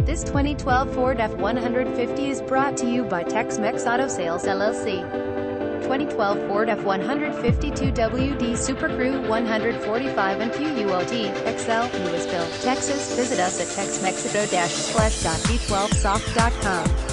This 2012 Ford F-150 is brought to you by Tex-Mex Auto Sales LLC. 2012 Ford F-150 2WD Super Crew 145 and QUOT, XL, Lewisville, Texas. Visit us at texmexico-flash.d12soft.com.